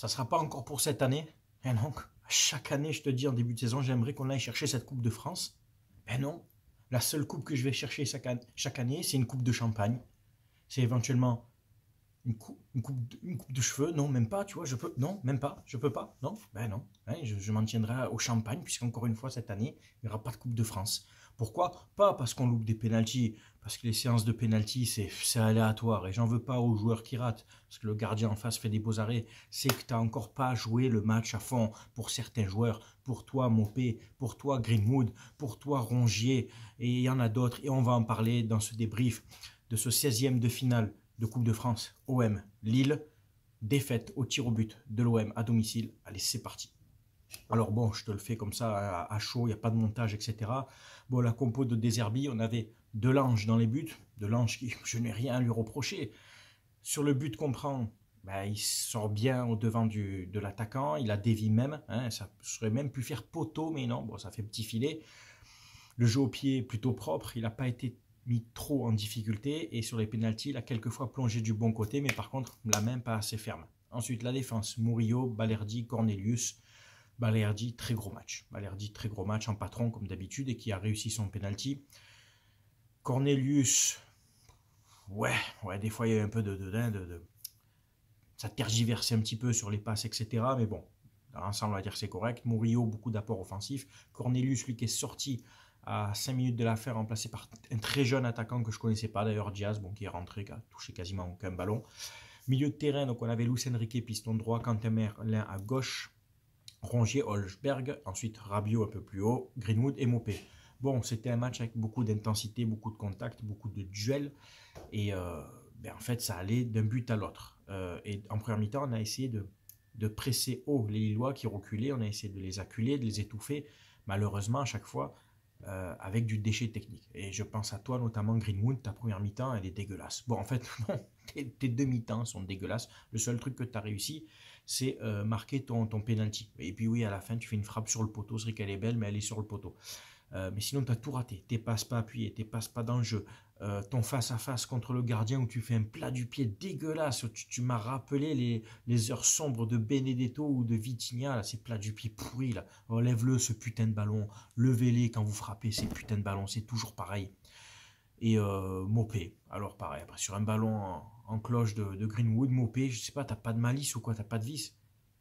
ça sera pas encore pour cette année. Et donc, chaque année, je te dis en début de saison, j'aimerais qu'on aille chercher cette Coupe de France. Mais non, la seule coupe que je vais chercher chaque année, c'est une coupe de champagne. C'est éventuellement une coupe de cheveux. Non, même pas, tu vois, je peux. Non, même pas, je peux pas. Non, ben non. Hein, je m'en tiendrai au champagne, puisqu'encore une fois, cette année, il n'y aura pas de Coupe de France. Pourquoi? Pas parce qu'on loupe des pénaltys, parce que les séances de pénalty, c'est aléatoire, et j'en veux pas aux joueurs qui ratent, parce que le gardien en face fait des beaux arrêts. C'est que tu n'as encore pas joué le match à fond pour certains joueurs, pour toi, Mopé, pour toi, Greenwood, pour toi, Rongier, et il y en a d'autres, et on va en parler dans ce débrief de ce 16e de finale de Coupe de France, OM, Lille, défaite au tir au but de l'OM à domicile. Allez, c'est parti. Alors bon, je te le fais comme ça à chaud, il n'y a pas de montage, etc. Bon, la compo de Deserbi, on avait Delange dans les buts. Delange qui, je n'ai rien à lui reprocher. Sur le but qu'on prend, ben, il sort bien au devant de l'attaquant, il a dévié même, hein, ça serait même pu faire poteau, mais non, bon, ça fait petit filet. Le jeu au pied est plutôt propre, il n'a pas été mis trop en difficulté, et sur les pénaltys, il a quelquefois plongé du bon côté, mais par contre, la main pas assez ferme. Ensuite, la défense, Murillo, Balerdi, Cornelius. Balerdi, très gros match. Balerdi, très gros match en patron, comme d'habitude, et qui a réussi son penalty. Cornelius, ouais, des fois, il y a un peu ça tergiversait un petit peu sur les passes, etc. Mais bon, dans l'ensemble, on va dire que c'est correct. Murillo, beaucoup d'apports offensifs. Cornelius, lui, qui est sorti à 5 minutes de la fin, remplacé par un très jeune attaquant que je ne connaissais pas, d'ailleurs, Diaz, bon, qui est rentré, qui a touché quasiment aucun ballon. Milieu de terrain, donc on avait Luis Enrique, piston droit, Quentin Merlin à gauche, Rongier, Holzberg, ensuite Rabiot un peu plus haut, Greenwood et Mopé. Bon, c'était un match avec beaucoup d'intensité, beaucoup de contacts, beaucoup de duels, et en fait, ça allait d'un but à l'autre. Et en première mi-temps, on a essayé de presser haut les Lillois qui reculaient, on a essayé de les acculer, de les étouffer, malheureusement, à chaque fois, avec du déchet technique. Et je pense à toi, notamment Greenwood, ta première mi-temps, elle est dégueulasse. Bon, en fait, non, tes deux mi-temps sont dégueulasses. Le seul truc que tu as réussi, c'est marquer ton penalty. Et puis oui, à la fin, tu fais une frappe sur le poteau. C'est vrai qu'elle est belle, mais elle est sur le poteau. Mais sinon, tu as tout raté. Tes passes pas appuyées, tes passes pas dans le jeu. Ton face-à-face contre le gardien où tu fais un plat du pied dégueulasse. Tu m'as rappelé les heures sombres de Benedetto ou de Vitinha, là, ces plats du pied pourris. Là. Relève-le, ce putain de ballon. Levez-les quand vous frappez ces putains de ballons. C'est toujours pareil. Et Mopé, alors pareil, après sur un ballon en cloche de Greenwood, Mopé, je sais pas, t'as pas de malice ou quoi, t'as pas de vice.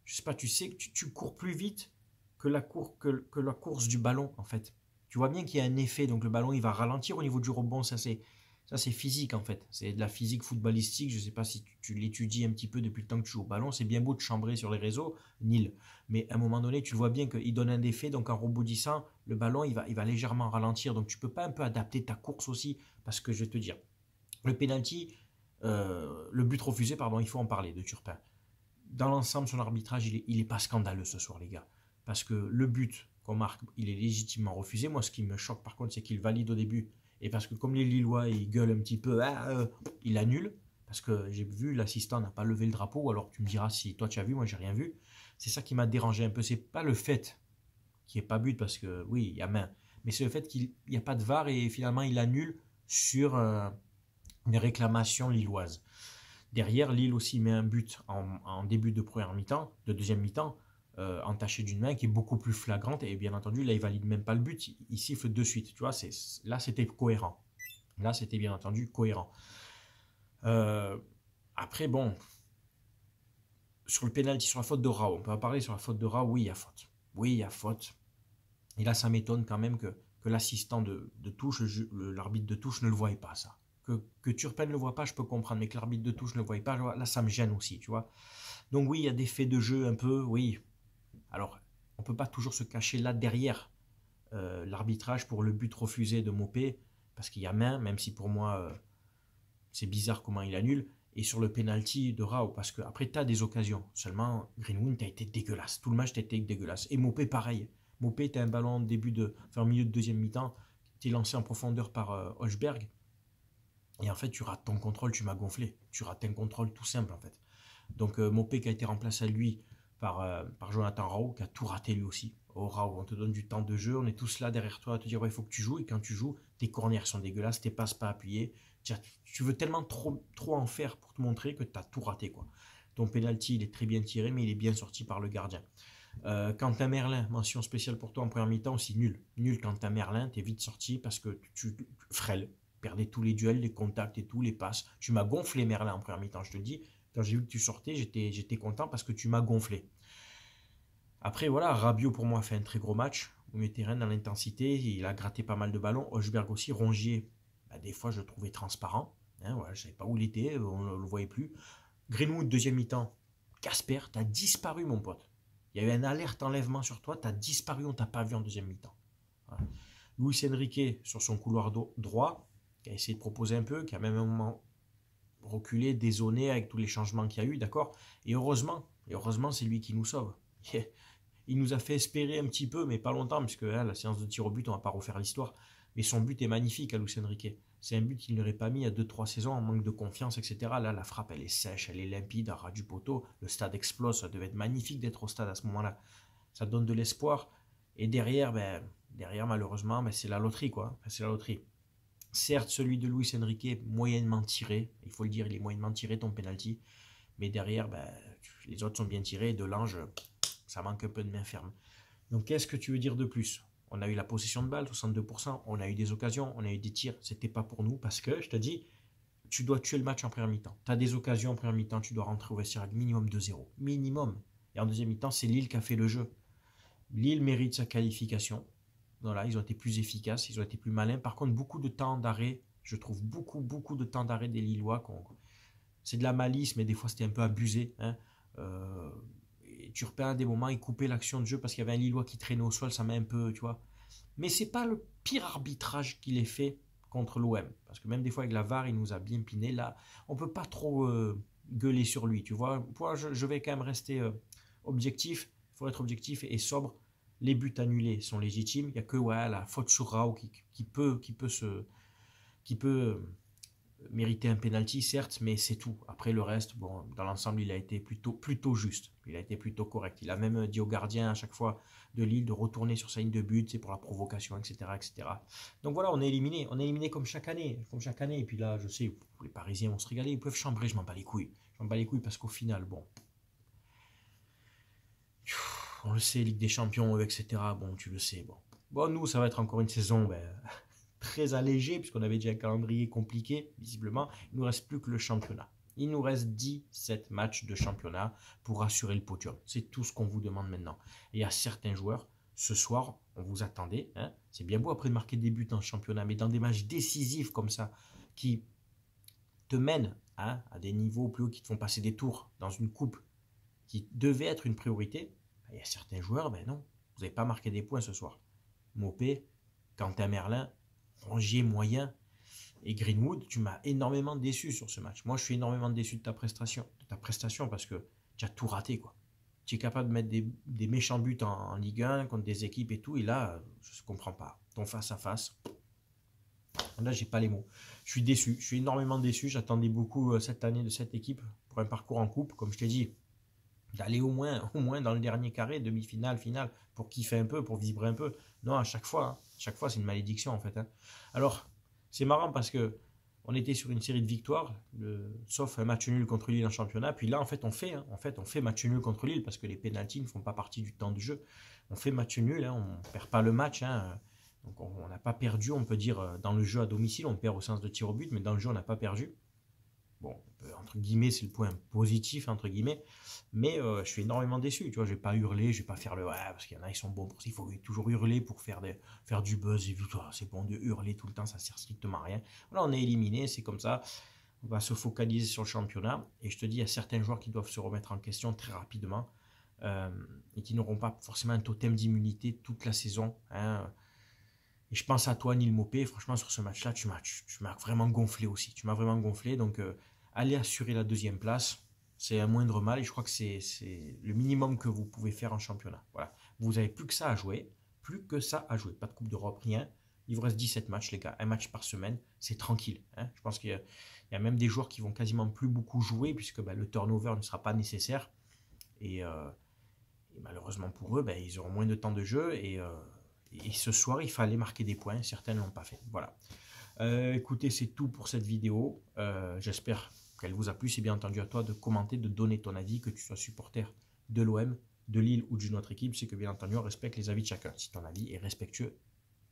Je sais pas, tu sais que tu cours plus vite que la course du ballon, en fait. Tu vois bien qu'il y a un effet, donc le ballon il va ralentir au niveau du rebond, ça c'est physique en fait. C'est de la physique footballistique, je sais pas si tu l'étudies un petit peu depuis le temps que tu joues au ballon, c'est bien beau de chambrer sur les réseaux, Nil. Mais à un moment donné, tu vois bien qu'il donne un effet, donc en rebondissant, le ballon il va légèrement ralentir, donc tu peux pas un peu adapter ta course aussi, parce que je vais te dire, le penalty, le but refusé, pardon, il faut en parler de Turpin. Dans l'ensemble, son arbitrage, il est pas scandaleux ce soir, les gars. Parce que le but qu'on marque, il est légitimement refusé. Moi, ce qui me choque par contre, c'est qu'il valide au début. Et parce que comme les Lillois, ils gueulent un petit peu, il annule. Parce que j'ai vu, l'assistant n'a pas levé le drapeau. Ou alors tu me diras si toi tu as vu, moi j'ai rien vu. C'est ça qui m'a dérangé un peu. C'est pas le fait qu'il n'y ait pas but, parce que oui, il y a main. Mais c'est le fait qu'il n'y a pas de VAR et finalement il annule sur une réclamation lilloise. Derrière, Lille aussi met un but en début de première mi-temps, de deuxième mi-temps, entaché d'une main qui est beaucoup plus flagrante. Et bien entendu, là, il valide même pas le but, il siffle de suite. Tu vois, là, c'était cohérent. Là, c'était bien entendu cohérent. Euh, Après, bon, sur le pénalty, sur la faute de Rao, on peut en parler sur la faute de Rao. Oui, il y a faute. Oui, il y a faute. Et là, ça m'étonne quand même que l'assistant de touche, l'arbitre de touche ne le voie pas, ça. Que Turpin ne le voit pas, je peux comprendre, mais que l'arbitre de touche ne le voie pas, là, ça me gêne aussi, tu vois. Donc oui, il y a des faits de jeu un peu, oui. Alors, on ne peut pas toujours se cacher là derrière l'arbitrage pour le but refusé de Mopé, parce qu'il y a main, même si pour moi, c'est bizarre comment il annule. Et sur le penalty de Rao, parce que après tu as des occasions. Seulement, Greenwood, tu as été dégueulasse. Tout le match, tu as été dégueulasse. Et Mopé, pareil. Mopé, tu as un ballon milieu de deuxième mi-temps, tu es lancé en profondeur par Holzberg. Et en fait, tu rates ton contrôle, tu m'as gonflé. Tu rates un contrôle tout simple, en fait. Donc, Mopé qui a été remplacé à lui par Jonathan Rao, qui a tout raté lui aussi. Oh, Rao, on te donne du temps de jeu, on est tous là derrière toi à te dire, ouais, il faut que tu joues. Et quand tu joues, tes corners sont dégueulasses, tes passes pas appuyées. Tu veux tellement trop en faire pour te montrer que tu as tout raté, quoi. Ton penalty, il est très bien tiré, mais il est bien sorti par le gardien. Quentin Merlin, mention spéciale pour toi en première mi-temps aussi, nul. Nul Quentin Merlin, t'es vite sorti parce que tu frêle, perdais tous les duels, les contacts et tout, les passes. Tu m'as gonflé Merlin en première mi-temps, je te le dis. Quand j'ai vu que tu sortais, j'étais content parce que tu m'as gonflé. Après, voilà, Rabiot pour moi fait un très gros match. Au milieu de terrain, dans l'intensité, il a gratté pas mal de ballons. Hochberg aussi, Rongier, bah, des fois je le trouvais transparent. Hein, voilà, je ne savais pas où il était, on ne le voyait plus. Greenwood, deuxième mi-temps. Casper, tu as disparu, mon pote. Il y a eu une alerte enlèvement sur toi, tu as disparu, on t'a pas vu en deuxième mi-temps. Voilà. Luis Enrique, sur son couloir droit, qui a essayé de proposer un peu, qui a même un moment reculé, dézoné avec tous les changements qu'il y a eu, d'accord. Et heureusement, c'est lui qui nous sauve. Il nous a fait espérer un petit peu, mais pas longtemps, puisque hein, la séance de tir au but, on ne va pas refaire l'histoire. Mais son but est magnifique à Luis Enrique. C'est un but qu'il n'aurait pas mis il y a 2-3 saisons en manque de confiance, etc. Là, la frappe, elle est sèche, elle est limpide, à ras du poteau. Le stade explose, ça devait être magnifique d'être au stade à ce moment-là. Ça donne de l'espoir. Et derrière, malheureusement, c'est la loterie, quoi. Enfin, c'est la loterie. Certes, celui de Luis Enrique est moyennement tiré. Il faut le dire, il est moyennement tiré, ton penalty. Mais derrière, les autres sont bien tirés. De l'ange, ça manque un peu de main ferme. Donc, qu'est-ce que tu veux dire de plus? On a eu la possession de balle, 62%. On a eu des occasions, on a eu des tirs. C'était pas pour nous parce que, je te dis, tu dois tuer le match en première mi-temps. Tu as des occasions en première mi-temps, tu dois rentrer au vestiaire avec minimum 2-0. Minimum. Et en deuxième mi-temps, c'est Lille qui a fait le jeu. Lille mérite sa qualification. Voilà, ils ont été plus efficaces, ils ont été plus malins. Par contre, beaucoup de temps d'arrêt. Je trouve beaucoup de temps d'arrêt des Lillois. C'est de la malice, mais des fois, c'était un peu abusé. Hein. Turpin, à des moments, il coupait l'action de jeu parce qu'il y avait un Lillois qui traînait au sol, ça m'a un peu, tu vois. Mais c'est pas le pire arbitrage qu'il ait fait contre l'OM. Parce que même des fois, avec la VAR, il nous a bien piné. Là, on peut pas trop gueuler sur lui, tu vois. Moi, je vais quand même rester objectif. Il faut être objectif et sobre. Les buts annulés sont légitimes. Il n'y a que la faute sur Rao qui peut mériter un penalty, certes, mais c'est tout. Après le reste, bon, dans l'ensemble, il a été plutôt juste. Il a été plutôt correct. Il a même dit au gardien à chaque fois de Lille de retourner sur sa ligne de but, c'est pour la provocation, etc., etc. Donc voilà, on est éliminé. On est éliminé comme chaque année. Et puis là, je sais, les Parisiens vont se régaler. Ils peuvent chambrer, je m'en bats les couilles. Je m'en bats les couilles parce qu'au final, bon, on le sait, Ligue des Champions, etc. Bon, tu le sais. Bon, nous, ça va être encore une saison très allégée, puisqu'on avait déjà un calendrier compliqué, visiblement. Il ne nous reste plus que le championnat. Il nous reste 17 matchs de championnat pour assurer le podium. C'est tout ce qu'on vous demande maintenant. Et à certains joueurs, ce soir, on vous attendait. Hein, c'est bien beau après de marquer des buts en championnat, mais dans des matchs décisifs comme ça, qui te mènent à des niveaux plus hauts, qui te font passer des tours dans une coupe qui devait être une priorité, il y a certains joueurs, non, vous n'avez pas marqué des points ce soir. Mopé, Quentin Merlin, Rongier moyen et Greenwood, tu m'as énormément déçu sur ce match. Moi, je suis énormément déçu de ta prestation parce que tu as tout raté, quoi. Tu es capable de mettre des méchants buts en Ligue 1 contre des équipes et tout, et là, je ne comprends pas. Ton face-à-face, là, j'ai pas les mots. Je suis déçu, je suis énormément déçu. J'attendais beaucoup cette année de cette équipe pour un parcours en coupe, comme je t'ai dit, d'aller au moins dans le dernier carré, demi-finale, finale, pour kiffer un peu, pour vibrer un peu. Non, à chaque fois, c'est une malédiction en fait. Hein. Alors, c'est marrant parce que on était sur une série de victoires, sauf un match nul contre Lille en championnat. Puis là, en fait, on fait match nul contre Lille parce que les pénaltys ne font pas partie du temps de jeu. On fait match nul, hein, on ne perd pas le match. Hein. Donc on n'a pas perdu, on peut dire, dans le jeu à domicile. On perd au sens de tir au but, mais dans le jeu, on n'a pas perdu. Bon, entre guillemets, c'est le point positif, entre guillemets. Mais je suis énormément déçu. Tu vois, je vais pas hurler, je vais pas faire le ouais, parce qu'il y en a, ils sont bons pour ça. Il faut toujours hurler pour faire du buzz. Et c'est bon de hurler tout le temps, ça sert strictement à rien. Voilà, on est éliminé, c'est comme ça. On va se focaliser sur le championnat. Et je te dis, il y a certains joueurs qui doivent se remettre en question très rapidement et qui n'auront pas forcément un totem d'immunité toute la saison. Hein. Et je pense à toi, Neil Mopé. Franchement, sur ce match-là, tu m'as vraiment gonflé aussi. Tu m'as vraiment gonflé. Donc, allez assurer la deuxième place. C'est un moindre mal. Et je crois que c'est le minimum que vous pouvez faire en championnat. Voilà. Vous n'avez plus que ça à jouer. Plus que ça à jouer. Pas de Coupe d'Europe, rien. Il vous reste 17 matchs, les gars. Un match par semaine. C'est tranquille. Hein. Je pense qu'il y a même des joueurs qui vont quasiment plus beaucoup jouer puisque le turnover ne sera pas nécessaire. Et malheureusement pour eux, ils auront moins de temps de jeu. Et ce soir, il fallait marquer des points. Certains ne l'ont pas fait. Voilà. Écoutez, c'est tout pour cette vidéo. J'espère qu'elle vous a plu, c'est bien entendu à toi de commenter, de donner ton avis, que tu sois supporter de l'OM, de Lille ou d'une autre équipe, c'est que bien entendu on respecte les avis de chacun, si ton avis est respectueux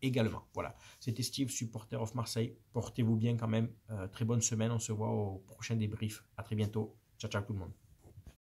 également. Voilà, c'était Steve, supporter of Marseille, portez-vous bien quand même, très bonne semaine, on se voit au prochain débrief, à très bientôt, ciao ciao tout le monde.